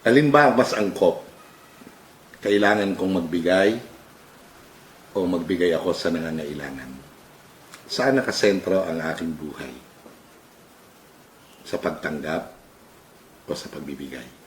Alin ba ang mas angkop? Kailangan kong magbigay o magbigay ako sa nangangailangan? Saan nakasentro ang aking buhay? Sa pagtanggap o sa pagbibigay?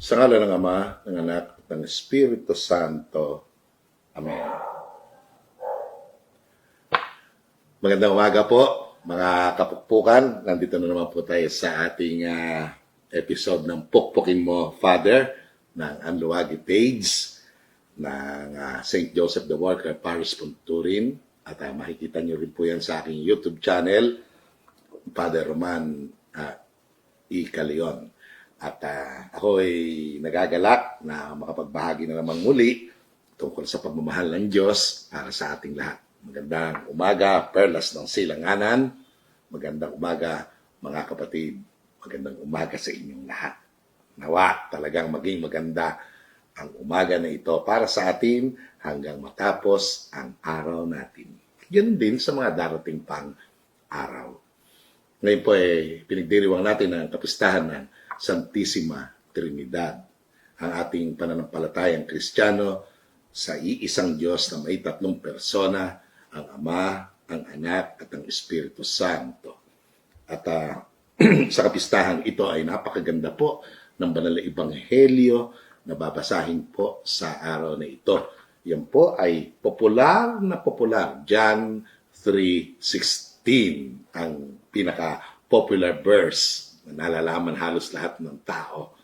Sa ngala ng Ama, ng Anak, at ng Espiritu Santo. Amen. Magandang umaga po, mga kapukpukan. Nandito na naman po tayo sa ating episode ng Pukpukin Mo, Father, ng Anluwagi page ng St. Joseph the Worker, Paris Punturin. At makikita nyo rin po yan sa aking YouTube channel, Father Roman E. Caleon. At ako ay nagagalak na makapagbahagi na naman muli tungkol sa pagmamahal ng Diyos para sa ating lahat. Magandang umaga, perlas ng silanganan. Magandang umaga, mga kapatid. Magandang umaga sa inyong lahat. Nawa talagang maging maganda ang umaga na ito para sa atin hanggang matapos ang araw natin. Yan din sa mga darating pang araw. Ngayon po ay pinagdiriwang natin ang kapistahan ng Santissima Trinidad, ang ating pananampalatayang Kristiyano sa iisang Diyos na may tatlong persona, ang Ama, ang Anak, at ang Espiritu Santo. At sa kapistahan ito ay napakaganda po ng banal na ebanghelyo na babasahin po sa araw na ito. Yan po ay popular na popular, John 3:16, ang pinaka-popular verse na nalalaman halos lahat ng tao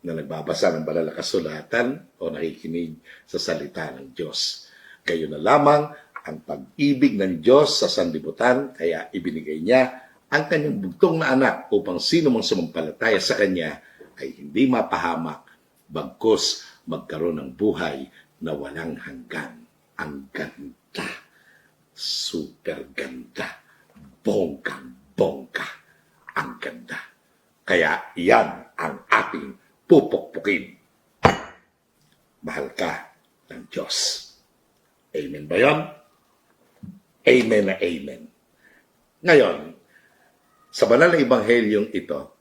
na nagbabasa ng banal na kasulatan o nakikinig sa salita ng Diyos. Gayon na lamang ang pag-ibig ng Diyos sa sanlibutan, kaya ibinigay niya ang kanyang bugtong na anak upang sino mang sumampalataya sa kanya ay hindi mapahamak, bagkus magkaroon ng buhay na walang hanggan. Ang ganda, super ganda, bonggang-bongga, ang ganda. Kaya iyan ang ating pupukpukin. Mahal ka ng Diyos. Amen ba yun? Amen na amen. Ngayon, sa banal na ebanghelyong ito,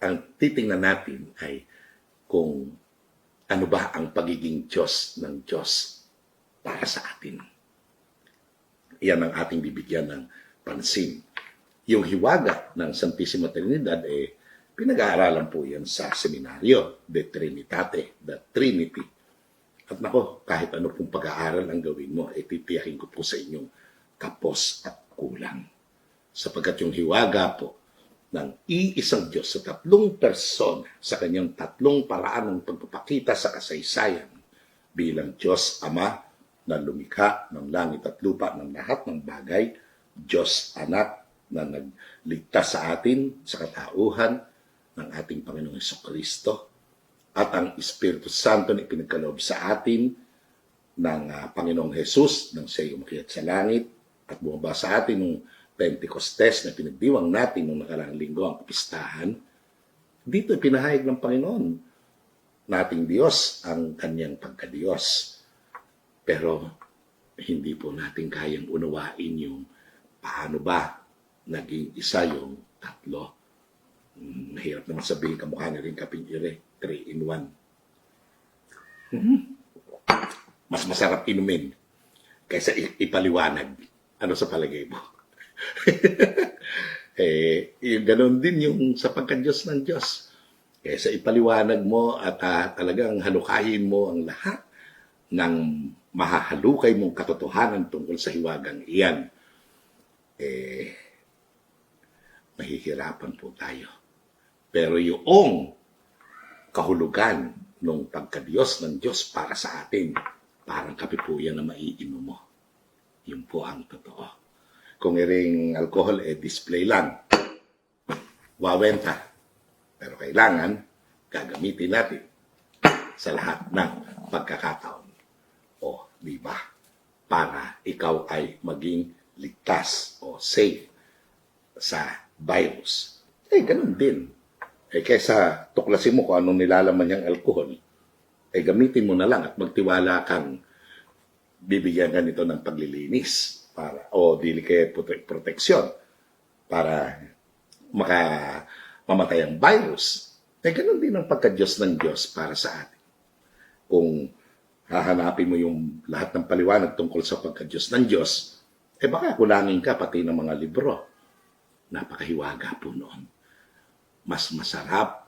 ang titingnan natin ay kung ano ba ang pagiging Diyos ng Diyos para sa atin. Iyan ang ating bibigyan ng pansin. Yung hiwaga ng Santissima Trinidad, pinag-aaralan po yan sa seminaryo, De Trinitate, the Trinity. At nako, kahit ano pong pag-aaral ang gawin mo, titiyakin ko po sa inyong kapos at kulang. Sapagkat yung hiwaga po ng iisang Diyos sa tatlong persona sa kanyang tatlong paraan ng pagpapakita sa kasaysayan bilang Diyos Ama na lumikha ng langit at lupa ng lahat ng bagay, Diyos Anak na nagligtas sa atin sa katauhan ng ating Panginoong Hesukristo, at ang Espiritu Santo na ipinagkaloob sa atin ng Panginoong Jesus nang siya umakyat sa langit at bumaba sa atin nung Pentecostes na pinagdiwang natin nung nakaraang linggo ang kapistahan. Dito ipinahayag ng Panginoon nating Diyos ang kanyang pagkadiyos. Pero hindi po natin kayang unawain yung paano ba naging isa yung tatlo. Mahirap naman sabihin, kamukha na rin kaping-ire, 3-in-1. Mas masarap inumin kaysa ipaliwanag. Ano sa palagay mo? Yung ganun din yung sa pagka-Diyos ng Diyos. Kaysa ipaliwanag mo at talagang halukayin mo ang lahat ng mahahalukay mong katotohanan tungkol sa hiwagang iyan, mahihirapan po tayo. Pero yung kahulugan ng pagka-Diyos ng Diyos para sa atin, parang kape po yan na maiinom mo. Yun po ang totoo. Kung iring alcohol, display lang. Wawenta. Pero kailangan, gagamitin natin sa lahat ng pagkakataon. O, di ba? Para ikaw ay maging ligtas o safe sa virus. Ganun din. Kaysa tuklasin mo kung anong nilalaman niyang alcohol, gamitin mo na lang at magtiwala kang bibigyan ka nito ng paglilinis o dili kaya proteksyon para mamatay ang virus. Ganun din ang pagka-Diyos ng Diyos para sa atin. Kung hahanapin mo yung lahat ng paliwanag tungkol sa pagka-Diyos ng Diyos, baka kulangin ka pati ng mga libro. Napakahiwaga po noon. Mas masarap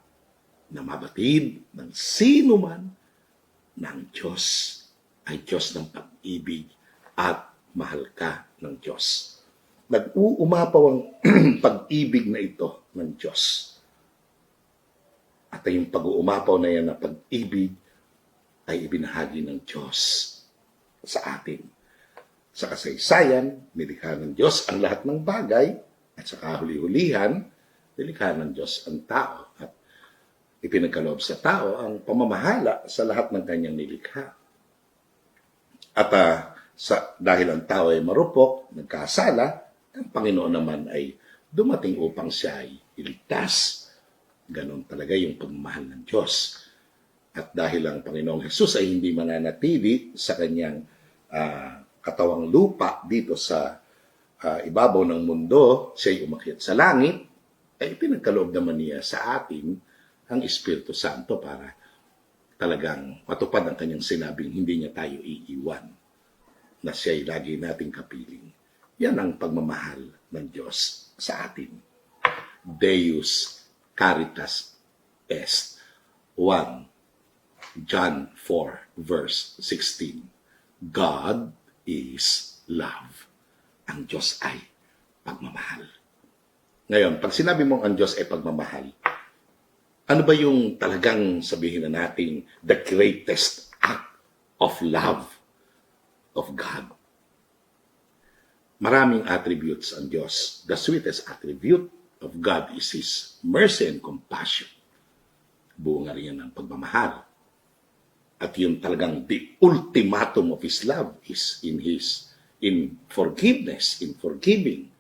na mabatid ng sino man ng Diyos ay Diyos ng pag-ibig at mahal ka ng Diyos. Nag-uumapaw ang pag-ibig na ito ng Diyos. At yung pag-uumapaw na yan na pag-ibig ay ibinahagi ng Diyos sa atin. Sa kasaysayan, nilikha ng Diyos ang lahat ng bagay at sa kahuli-hulihan, nilikha ng Diyos ang tao at ipinagkaloob sa tao ang pamamahala sa lahat ng kanyang nilikha. At dahil ang tao ay marupok, nagkasala, ang Panginoon naman ay dumating upang siya ay iligtas. Ganon talaga yung pagmamahal ng Diyos. At dahil ang Panginoong Hesus ay hindi mananatili sa kanyang katawang lupa dito sa ibabaw ng mundo, siya ay umakyat sa langit, ay pinagkaloob naman niya sa atin ang Espiritu Santo para talagang matupad ang kanyang sinabing hindi niya tayo iiwan, na siya ay lagi nating kapiling. Yan ang pagmamahal ng Diyos sa atin. Deus Caritas Est. 1 John 4 verse 16. God is love. Ang Diyos ay pagmamahal. Ngayon, pag sinabi mong ang Diyos ay pagmamahal, ano ba yung talagang sabihin na natin the greatest act of love of God? Maraming attributes ang Diyos. The sweetest attribute of God is His mercy and compassion. Bunga rin yan ng pagmamahal. At yung talagang the ultimatum of His love is in forgiveness, in forgiving.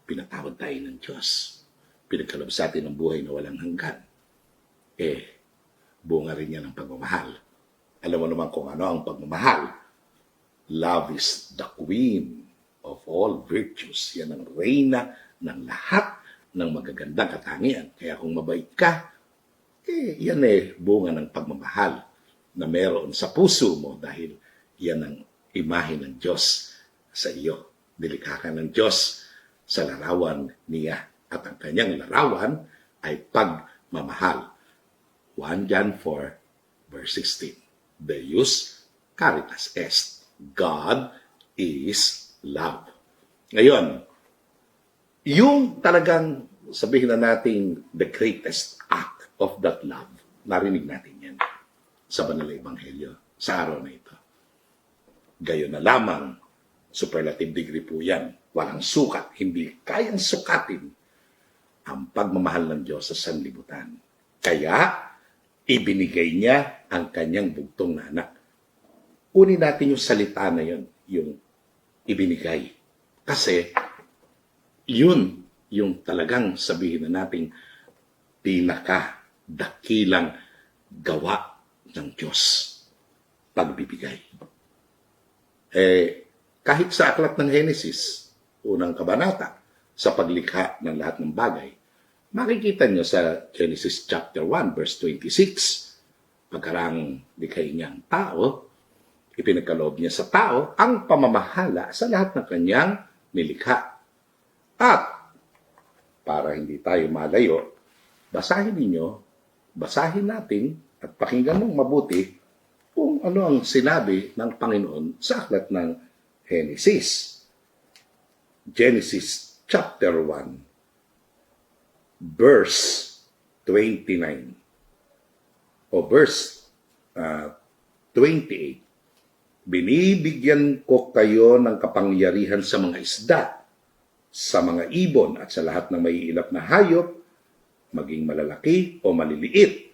Pinatawad tayo ng Diyos. Pinagkaloob sa atin ng buhay na walang hanggan. Bunga rin yan ng pagmamahal. Alam mo naman kung ano ang pagmamahal. Love is the queen of all virtues. Yan ang reyna ng lahat ng magagandang katangian. Kaya kung mabait ka, yan bunga ng pagmamahal na meron sa puso mo dahil yan ang imahe ng Diyos sa iyo. Nilikha ka ng Diyos sa larawan niya at ang kanyang larawan ay pagmamahal. 1 John 4 verse 16. Deus Caritas Est. God is love. Ngayon, yung talagang sabihin na natin the greatest act of that love, narinig natin yan sa Banal na Ebanghelyo sa araw na ito. Gayon na lamang, superlative degree po yan. Walang sukat, hindi kayang sukatin ang pagmamahal ng Diyos sa sanlibutan. Kaya, ibinigay niya ang kanyang bugtong na anak. Kunin natin yung salita na yun, yung ibinigay. Kasi, yun yung talagang sabihin na nating pinaka-dakilang gawa ng Diyos. Pagbibigay. Kahit sa aklat ng Genesis, unang kabanata, sa paglikha ng lahat ng bagay, makikita nyo sa Genesis chapter 1, verse 26, pagkarang likhain niya ang tao, ipinagkaloob niya sa tao ang pamamahala sa lahat ng kanyang nilikha. At, para hindi tayo malayo, basahin natin, at pakinggan mong mabuti, kung ano ang sinabi ng Panginoon sa aklat ng Genesis. Genesis chapter 1, verse 29 o verse 28. Binibigyan ko kayo ng kapangyarihan sa mga isda, sa mga ibon at sa lahat ng maiilap na hayop, maging malalaki o maliliit.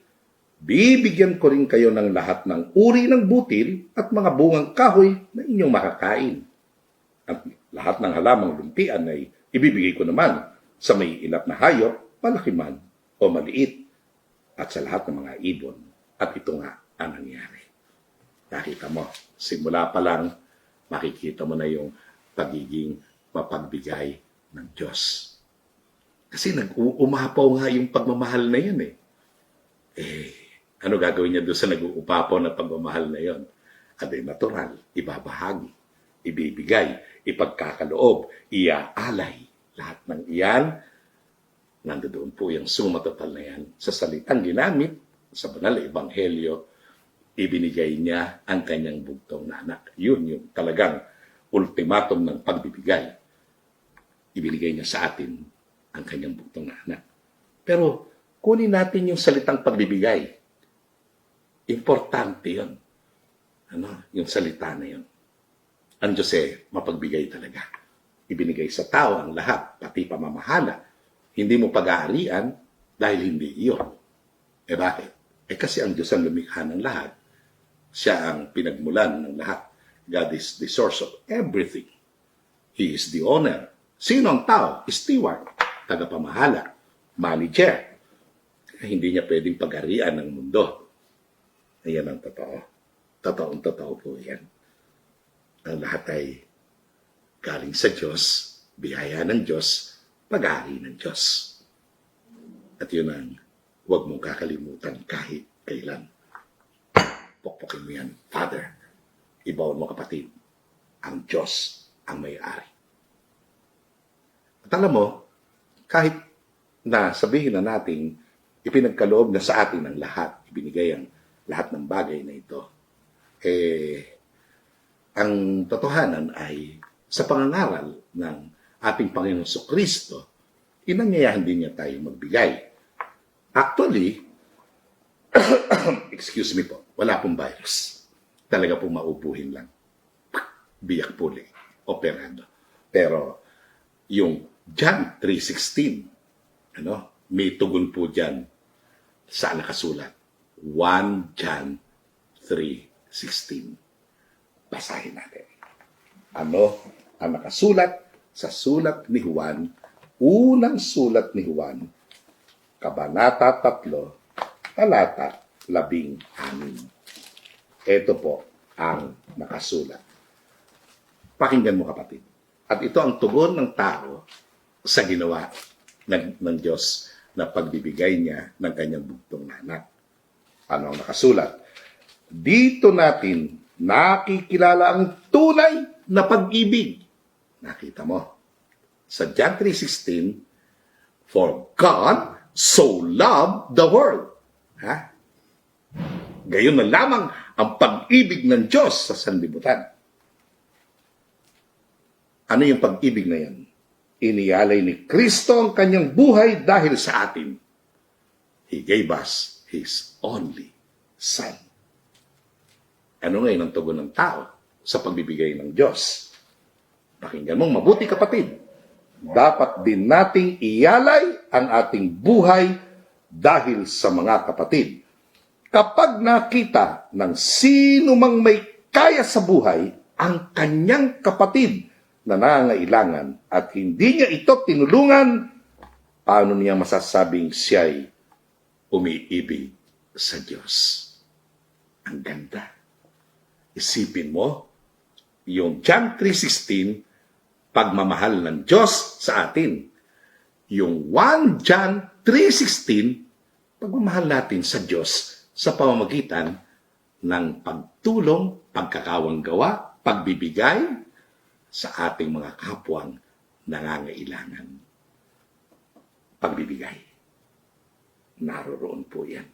Bibigyan ko rin kayo ng lahat ng uri ng butil at mga bungang kahoy na inyong makakain. At lahat ng halamang lumpian ay ibibigay ko naman sa maiilap na hayop, malaki man o maliit, at sa lahat ng mga ibon. At ito nga ang nangyari. Nakita mo, simula pa lang, makikita mo na yung pagiging mapagbigay ng Diyos. Kasi nag-uumapaw nga yung pagmamahal na yan eh. Ano gagawin niya doon sa nag-uupapaw na pagmamahal na yon? Aday natural, ibabahagi, ibibigay, ipagkakaloob, iaalay. Lahat ng iyan, nandoon po yung sumatotal na yan sa salitang ginamit sa banal na ebanghelyo, ibinigay niya ang kanyang bugtong na anak. Yun yung talagang ultimatum ng pagbibigay. Ibinigay niya sa atin ang kanyang bugtong na anak. Pero kunin natin yung salitang pagbibigay. Importante yun. Yung salita na yun. Ang Diyos mapagbigay talaga. Ibinigay sa tao ang lahat, pati pamamahala. Hindi mo pag-aarian dahil hindi iyon. Bakit? Kasi ang Diyos ang lumikha ng lahat. Siya ang pinagmulan ng lahat. God is the source of everything. He is the owner. Sino ang tao? Steward, tagapamahala, manager. Hindi niya pwedeng pag-arian ng mundo. Ayan ang totoo. Totoong-totoo po yan. Ang lahat ay galing sa Diyos, biyaya ng Diyos, pag-ari ng Diyos. At yun ang huwag mong kakalimutan kahit kailan. Pokpokin mo yan, Father. Ibaon mo, kapatid. Ang Diyos ang may-ari. At alam mo, kahit na sabihin na natin, ipinagkaloob na sa atin ang lahat, ibinigay ang lahat ng bagay na ito, ang totohanan ay sa pangangaral ng ating Panginoong Jesucristo, inanyayahan din niya tayo magbigay. Actually, excuse me po, wala pong virus. Talaga pong maubuhin lang. Biyak puli, operado. Pero yung John 3:16, may tugon po dyan sa nakasulat. 1 John 3:16. Basahin natin. Ano ang nakasulat sa sulat ni Juan, unang sulat ni Juan, Kabanata 3, talata 16. Ito po ang nakasulat. Pakinggan mo, kapatid. At ito ang tugon ng tao sa ginawa ng Diyos na pagbibigay niya ng kanyang bugtong na anak. Ano ang nakasulat? Dito natin nakikilala ang tunay na pag-ibig. Nakita mo. Sa John 3:16, for God so loved the world. Gayon na lamang ang pag-ibig ng Diyos sa sanlibutan. Ano yung pag-ibig na yan? Inialay ni Kristo ang kanyang buhay dahil sa atin. He gave us His only Son. Ano ngayon ang tugon ng tao sa pagbibigay ng Diyos? Pakinggan mong mabuti, kapatid. Dapat din nating ialay ang ating buhay dahil sa mga kapatid. Kapag nakita ng sino mang may kaya sa buhay ang kanyang kapatid na nangangailangan at hindi niya ito tinulungan, paano niya masasabing siya'y umiibig sa Diyos? Ang ganda. Isipin mo, yung John 3:16, pagmamahal ng Diyos sa atin. Yung 1 John 3:16, pagmamahal natin sa Diyos sa pamamagitan ng pagtulong, pagkakawanggawa, pagbibigay sa ating mga kapwang nangangailangan. Pagbibigay. Naroroon po yan.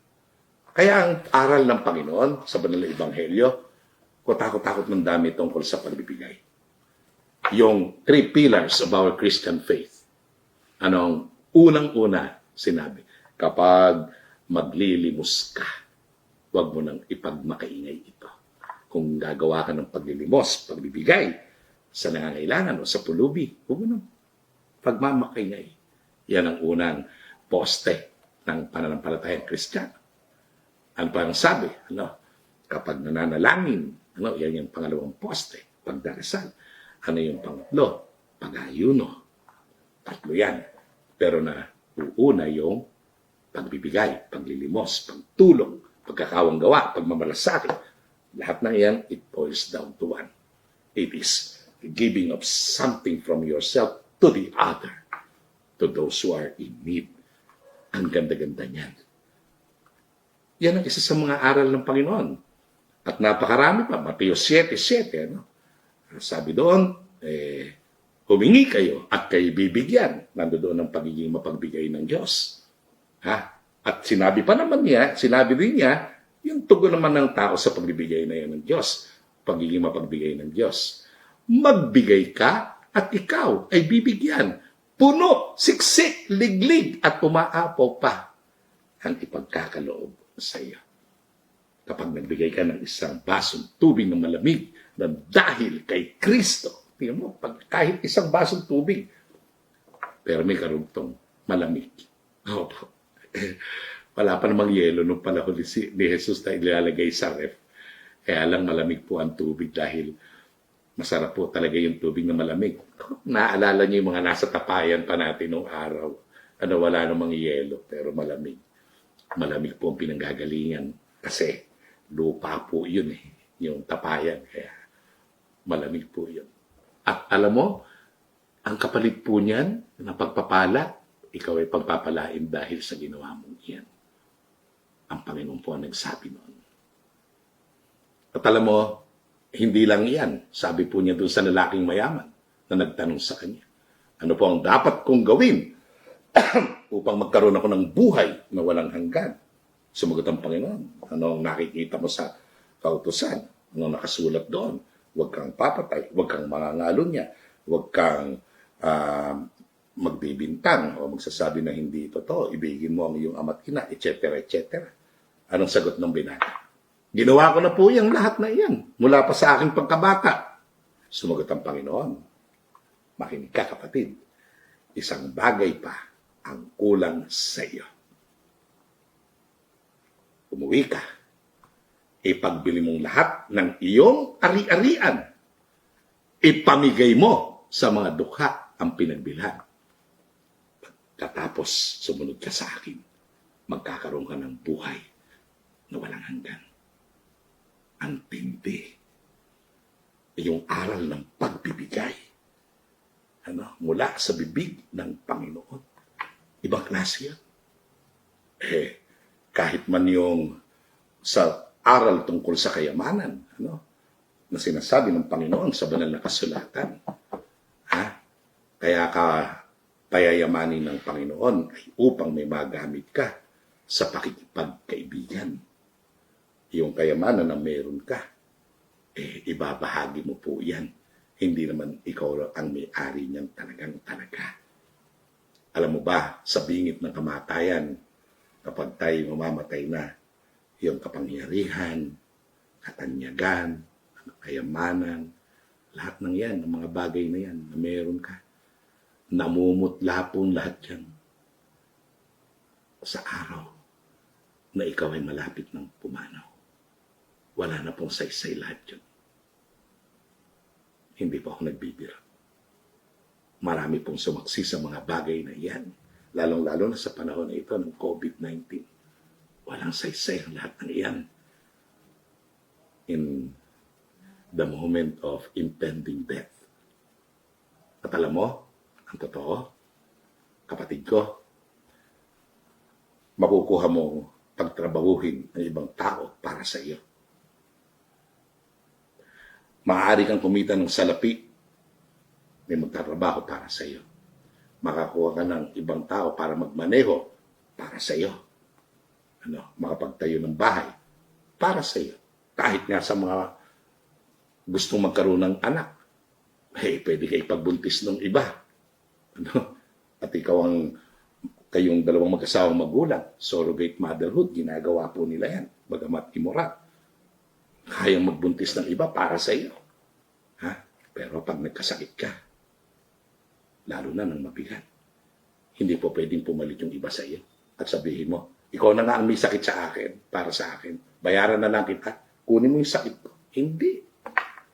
Kaya ang aral ng Panginoon sa banal na Ebanghelyo, kutakot-takot ng dami tungkol sa pagbibigay. Yung 3 pillars of our Christian faith. Anong unang-una sinabi? Kapag maglilimos ka, huwag mo nang ipagmakaingay ito. Kung gagawa ka ng paglilimos, pagbibigay sa nangangailangan o sa pulubi, huwag mo nang pagmamakaingay. Yan ang unang poste ng pananampalatayang Kristiyano. Ano pa ang sabi? Kapag nananalangin, yan yung pangalawang poste, pagdarasal. Ano yung pangatlo? Pag-ayuno. 3 yan. Pero uuna yung pagbibigay, paglilimos, pagtulong, pagkakawang gawa, pagmamalasakit. Lahat ng yan, it boils down to one. It is the giving of something from yourself to the other, to those who are in need. Ang ganda-ganda niyan. Yan ang isa sa mga aral ng Panginoon. At napakarami pa, Mateo 7:7. Sabi doon, humingi kayo at kayo bibigyan. Nandoon ang pagiging mapagbigay ng Diyos. At sinabi din niya, yung tugon naman ng tao sa pagbibigay na yan ng Diyos, pagiging mapagbigay ng Diyos. Magbigay ka at ikaw ay bibigyan. Puno, siksik, liglig at umaapaw pa ang ipagkakaloob sa iyo. Kapag nagbigay ka ng isang basong tubig na malamig na dahil kay Kristo, tingnan mo, kahit isang basong tubig, pero may karugtong malamig. Wala pa namang yelo nung panahon ni Jesus na ilalagay sa ref. Kaya lang malamig po ang tubig dahil masarap po talaga yung tubig na malamig. Naalala niyo yung mga nasa tapayan pa natin nung araw. Wala namang yelo pero malamig. Malamig po ang pinanggagalingan kasi lupa po yun yung tapayan. Kaya malamig po yun. At alam mo, ang kapalit po niyan na pagpapala, ikaw ay pagpapalain dahil sa ginawa mong iyan. Ang Panginoon po ang nagsabi noon. At alam mo, hindi lang iyan. Sabi po niya doon sa lalaking mayaman na nagtanong sa kanya, ano po ang dapat kong gawin upang magkaroon ako ng buhay na walang hanggan? Sumagot ang Panginoon, anong nakikita mo sa kautusan? Anong nakasulat doon? Huwag kang papatay, huwag kang mangangalunya, huwag kang magbibintang o magsasabi na hindi totoo, ibigin mo ang iyong ama't ina, etc., etc. Anong sagot ng binata? Ginawa ko na po yung lahat na iyan, mula pa sa aking pagkabata. Sumagot ang Panginoon, makinig ka kapatid, isang bagay pa ang kulang sa iyo. Umuwi ka, ipagbili mong lahat ng iyong ari-arian, ipamigay mo sa mga dukha ang pinagbilhan. Pagkatapos sumunod ka sa akin, magkakaroon ka ng buhay na walang hanggan. Ang tindi. Yung aral ng pagbibigay. Mula sa bibig ng Panginoon. Ibang klase yan. Kahit man yung sa aral tungkol sa kayamanan, na sinasabi ng Panginoon sa banal na kasulatan. Kaya ka payayamanin ng Panginoon ay upang may magamit ka sa pakikipagkaibigan. Yung kayamanan na meron ka, ibabahagi mo po yan. Hindi naman ikaw ang may-ari niyan talaga. Alam mo ba, sa bingit ng kamatayan, kapag tayo mamamatay na, yung kapangyarihan, katanyagan, kayamanan, lahat ng yan, ng mga bagay na yan, na meron ka, namumutla po lahat yan sa araw na ikaw ay malapit ng pumanaw. Wala na pong saysay lahat yun. Hindi pa ako nagbibiro. Marami pong sumaksi sa mga bagay na yan. Lalong-lalo na sa panahon na ito ng COVID-19. Walang saysay ang lahat ng iyan. In the moment of impending death. At alam mo, ang totoo, kapatid ko, makukuha mo pagtrabahuhin ng ibang tao para sa iyo. Maaari kang kumita ng salapi, may magtatrabaho para sa iyo. Makakuha ka ng ibang tao para magmaneho para sa iyo. makapagtayo ng bahay para sa iyo. Kahit nga sa mga gustong magkaroon ng anak, pwede kayo pagbuntis ng iba. At kayong dalawang mag-asawang magulang, surrogate motherhood, ginagawa po nila yan, bagamat immoral. Kayang magbuntis ng iba para sa iyo. Pero pag nagkasakit ka, lalo na ng mabigat, hindi po pwedeng pumalit yung iba sa iyo at sabihin mo, ikaw na nga ang may sakit sa akin, para sa akin. Bayaran na lang kita, kunin mo yung sakit ko. Hindi.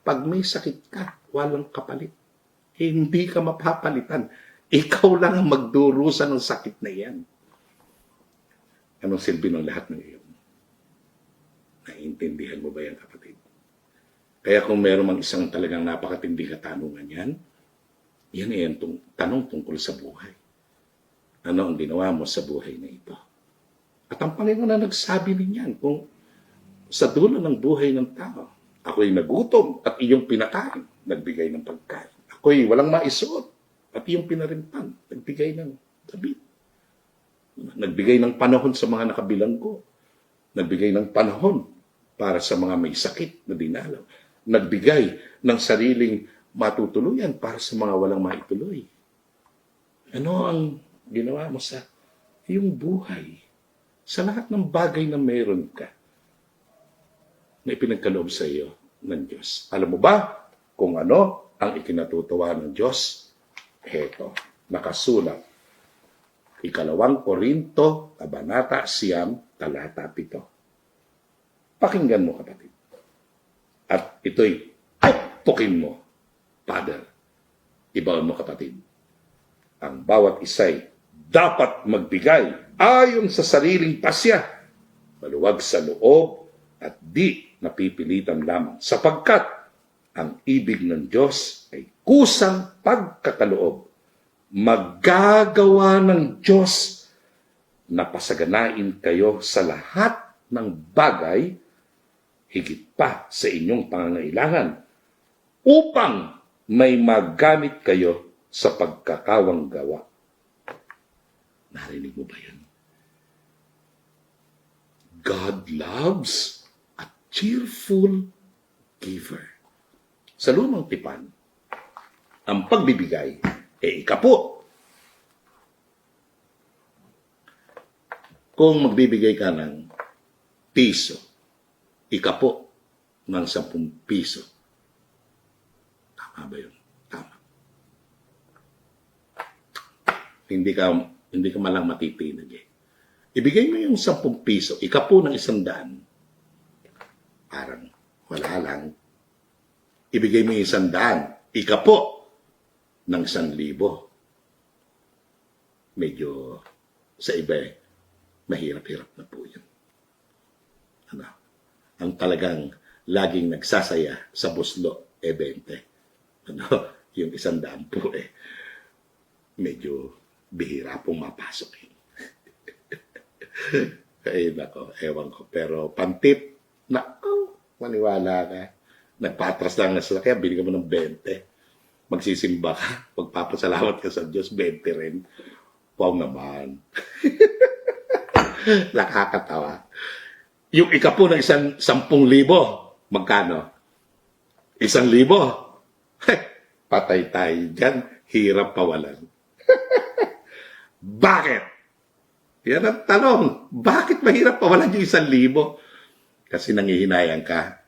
Pag may sakit ka, walang kapalit. Hindi ka mapapalitan. Ikaw lang ang magdurusa ng sakit na yan. Anong silbi ng lahat ng iyon? Naiintindihan mo ba yan, kapatid? Kaya kung meron mang isang talagang napakatindi katanungan yan, yan ay ang tanong tungkol sa buhay. Ano ang ginawa mo sa buhay na ito? At ang Panginoon na nagsabi niyan kung sa dulo ng buhay ng tao, ako'y nagutom at iyong pinakain, nagbigay ng pagkain. Ako'y walang maisuot at iyong pinarimpan, nagbigay ng damit. Nagbigay ng panahon sa mga nakabilanggo. Nagbigay ng panahon para sa mga may sakit na dinalaw. Nagbigay ng sariling matutuluyan para sa mga walang maituloy. Ano ang ginawa mo sa iyong buhay? Sa lahat ng bagay na meron ka, na ipinagkaloob sa iyo ng Diyos. Alam mo ba kung ano ang ikinatutuwa ng Diyos? Heto, nakasulat. 2 Korinto, Kabanata 9, Talata 7. Pakinggan mo, kapatid. At ito'y pukpukin mo, Father. Ibaon mo, kapatid. Ang bawat isa'y dapat magbigay ayon sa sariling pasya, maluwag sa loob at di napipilitan lamang, sapagkat ang ibig ng Diyos ay kusang pagkakaloob. Maggagawa ng Diyos na pasaganain kayo sa lahat ng bagay, higit pa sa inyong pangangailangan, upang may magamit kayo sa pagkakawang gawa. Narinig mo ba yan? God loves a cheerful giver. Sa lumang tipan, ang pagbibigay ikapo. Kung magbibigay ka ng piso, ikapo ng 10 piso. Tama ba yun? Tama. Hindi ka malang matitinag eh. Ibigay mo yung 10 piso, ikapo ng 100. Parang wala lang. Ibigay mo yung 100, ikapo ng 1,000. Medyo sa iba mahirap-hirap na po yun. Ang talagang laging nagsasaya sa buslo, 20. Yung 100 po medyo bihira pong mapasok eh. Ay, nako, ewan ko. Pero pantip, maniwala ka. Nagpatras lang na sasakyan, bili ka mo ng 20. Magsisimba ka, magpapasalamat ka sa Diyos, 20 rin. Wow naman. Nakakatawa. Yung ikapo ng 10,000, magkano? 1,000. Patay tayo dyan, hirap pawalan. Bakit? Yan ang tanong. Bakit mahirap pawalan yung 1,000? Kasi nangihinayang ka,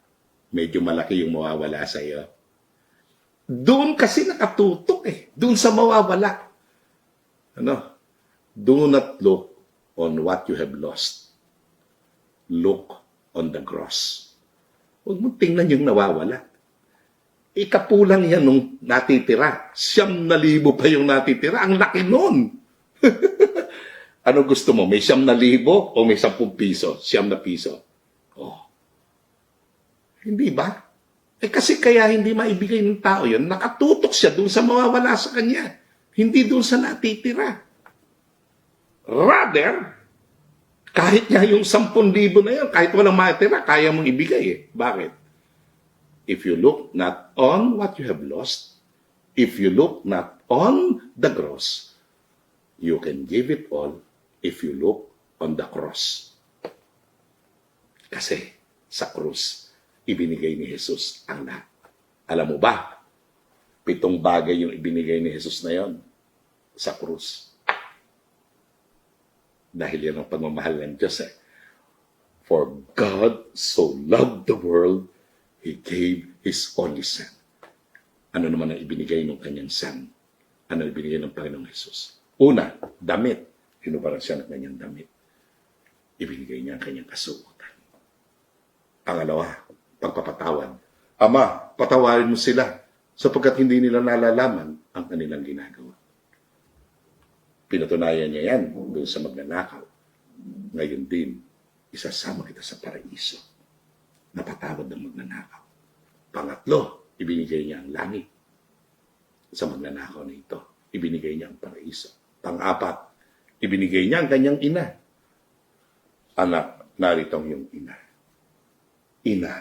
medyo malaki yung mawawala sa iyo. Doon kasi nakatutok doon sa mawawala. Do not look on what you have lost. Look on the cross. Huwag mo tingnan yung nawawala. Ikapulang yan nung natitira. 9,000 pa yung natitira. Ang laki nun. Ano gusto mo? May 9,000 o may 10 piso? 9 piso. Hindi ba? Kasi kaya hindi maibigay ng tao yun, nakatutok siya dun sa mawawala sa kanya. Hindi dun sa natitira. Rather, kahit nga yung 10,000 na yun, kahit walang matira, kaya mong ibigay Bakit? If you look not on what you have lost, if you look not on the cross, you can give it all if you look on the cross. Kasi sa krus, ibinigay ni Jesus ang lahat. Alam mo ba, 7 bagay yung ibinigay ni Jesus na yon sa krus. Dahil yan ang pagmamahal ng Diyos eh. For God so loved the world, He gave His only Son. Ano naman ang ibinigay ng kanyang Son? Ano ang ibinigay ng Panginoong Jesus? Una, damit. Hinubaran siya ng kanyang damit. Ibinigay niya ang kanyang kasuotan. Pangalawa, pagpapatawad. Ama, patawarin mo sila sapagkat hindi nila nalalaman ang kanilang ginagawa. Pinatunayan niya yan doon sa magnanakaw. Ngayon din, isasama kita sa paraiso. Napatawad ng magnanakaw. Pangatlo, ibinigay niya ang langit sa magnanakaw na ito. Ibinigay niya ang paraiso. Pang-apat, ibinigay niya ang kanyang ina. Anak, narito ang iyong ina. Ina,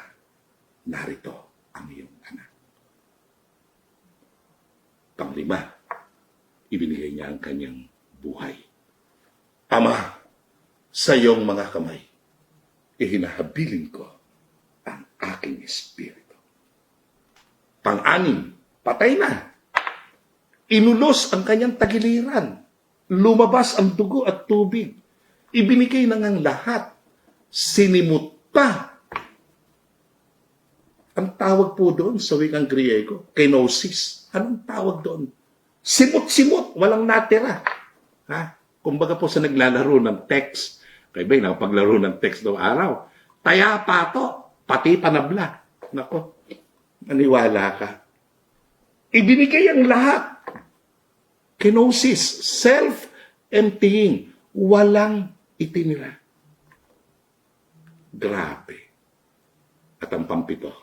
narito ang iyong anak. Panglima, ibinigay niya ang kanyang buhay. Ama, sa iyong mga kamay, ihinahabilin ko ang aking espiritu. Pang-anim, patay na. Inulos ang kanyang tagiliran. Lumabas ang dugo at tubig. Ibinigay na ngang lahat. Sinimut pa. Ang tawag po doon sa wikang Griego, kenosis. Anong tawag doon? Simut-simut, walang natira. Ha? Kumbaga po sa naglalaro ng text, kaya ba'y nakapaglaro ng text noong araw, taya pato, pati panabla. Nako, maniwala ka. Ibinigay ang lahat. Kenosis, self-emptying, walang itinira. Grabe. At ang pampito,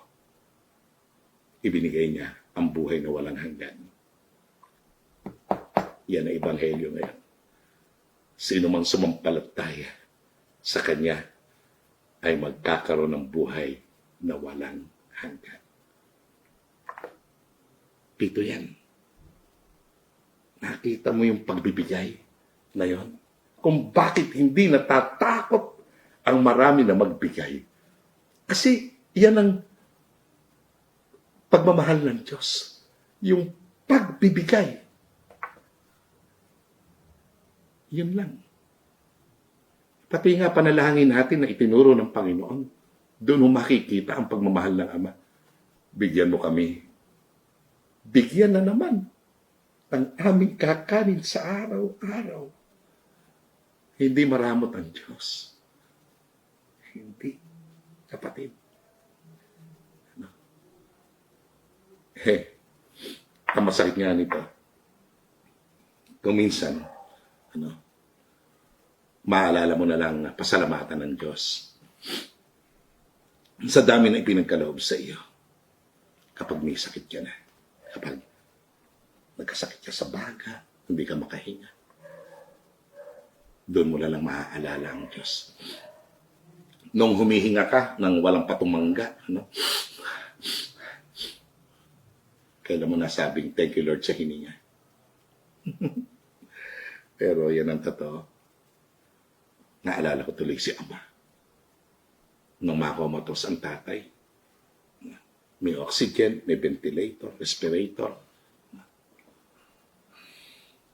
ibinigay niya ang buhay na walang hanggan. Yan ang ebanghelyo ngayon. Sino man sumampalataya sa Kanya ay magkakaroon ng buhay na walang hanggan. Pito yan. Nakita mo yung pagbibigay na yon? Kung bakit hindi natatakot ang marami na magbigay. Kasi yan ang pagmamahal ng Diyos. Yung pagbibigay. Yun lang. Pati nga panalangin natin na itinuro ng Panginoon, doon mo makikita ang pagmamahal ng Ama. Bigyan mo kami. Bigyan na naman ang aming kakanin sa araw-araw. Hindi maramot ang Diyos. Hindi. Kapatid. Ang masakit nga nito. Kung minsan, maalala mo na lang na pasalamatan ng Diyos sa dami na ipinagkaloob sa iyo kapag may sakit ka na, kapag nagkasakit ka sa baga, hindi ka makahinga, doon mo na lang maaalala ang Diyos. Nung humihinga ka nang walang patumangga, kailan mo nasabing thank you Lord sa hininga. Pero yan ang totoo. Naalala ko tuloy si Ama. Nung makomatos ang tatay, may oxygen, may ventilator, respirator.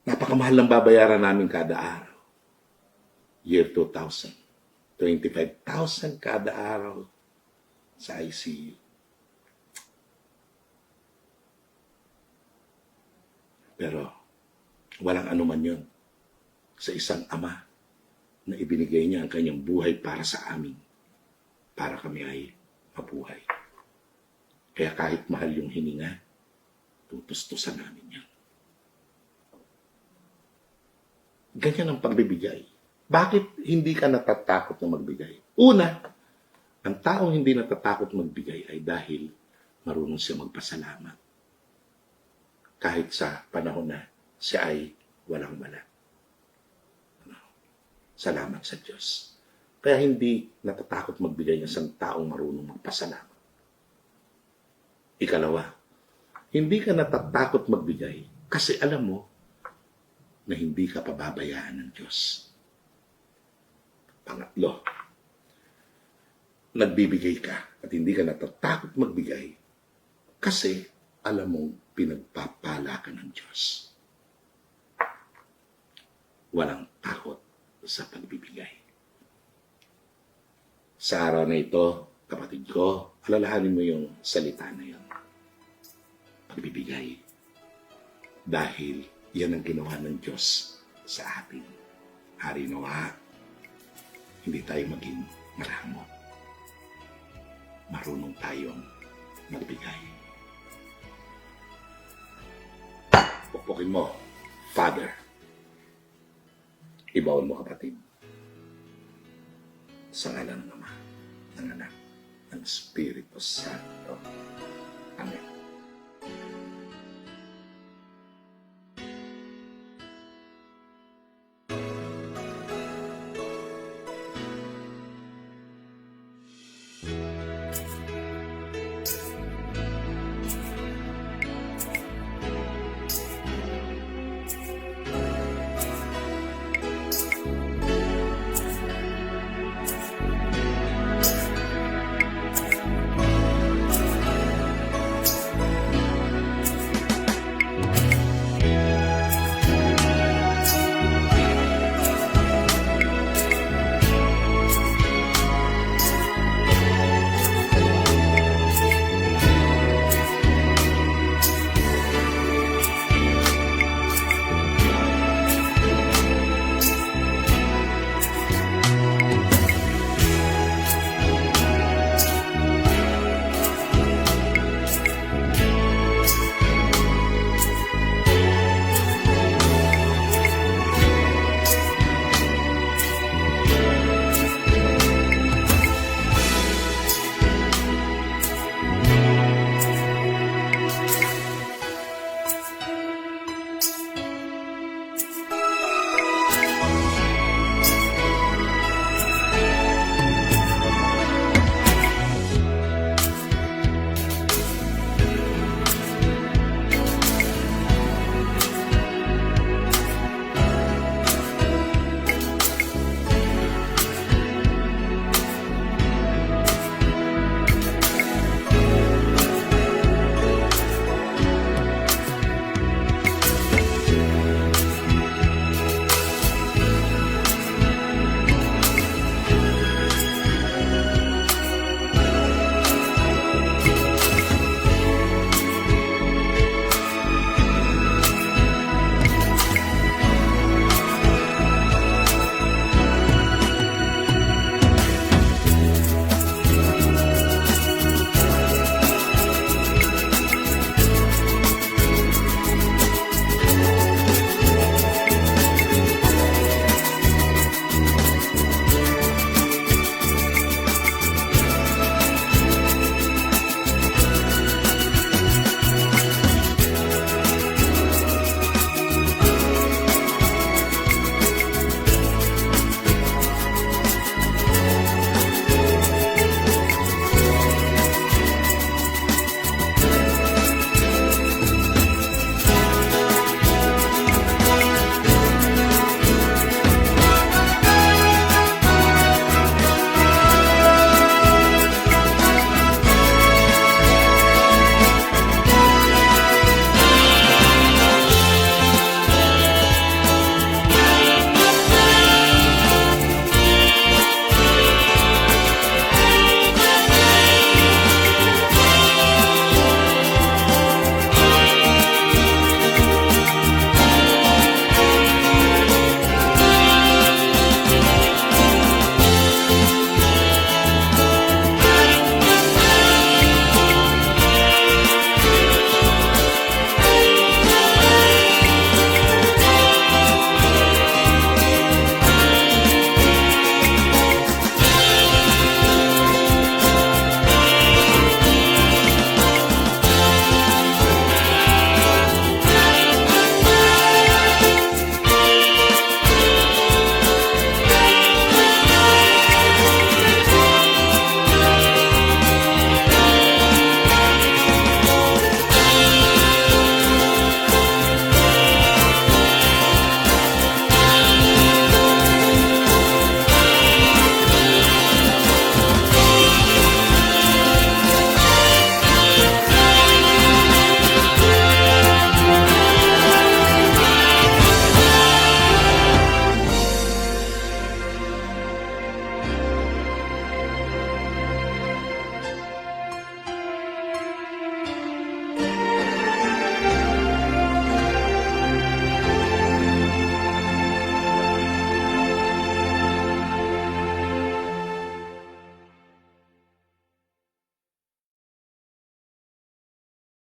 Napakamahal lang babayaran namin kada araw. Year 2000. 25,000 kada araw sa ICU. Pero walang anuman yun sa isang ama na ibinigay niya ang kanyang buhay para sa amin, para kami ay mabuhay. Kaya kahit mahal yung hininga, tutustusan namin yan. Ganyan ang pagbibigay. Bakit hindi ka natatakot na magbigay? Una, ang taong hindi natatakot magbigay ay dahil marunong siya magpasalamat. Kahit sa panahon na siya ay walang-wala. Salamat sa Diyos. Kaya hindi natatakot magbigay ng isang taong marunong magpasalamat. Ikalawa, hindi ka natatakot magbigay kasi alam mo na hindi ka pababayaan ng Diyos. Pangatlo, nagbibigay ka at hindi ka natatakot magbigay kasi alam mong pinagpapala ka ng Diyos. Walang takot sa pagbibigay. Sa araw na ito, kapatid ko, alalahanin mo yung salita na yun. Pagbibigay. Dahil yan ang ginawa ng Diyos sa atin. Hari nawa, hindi tayo maging malamot. Marunong tayong magbigay. Pukpukin mo, Father. Ibaon mo, kapatid. Sa ngalan ng Ama, ng Anak, ng Espiritu Santo.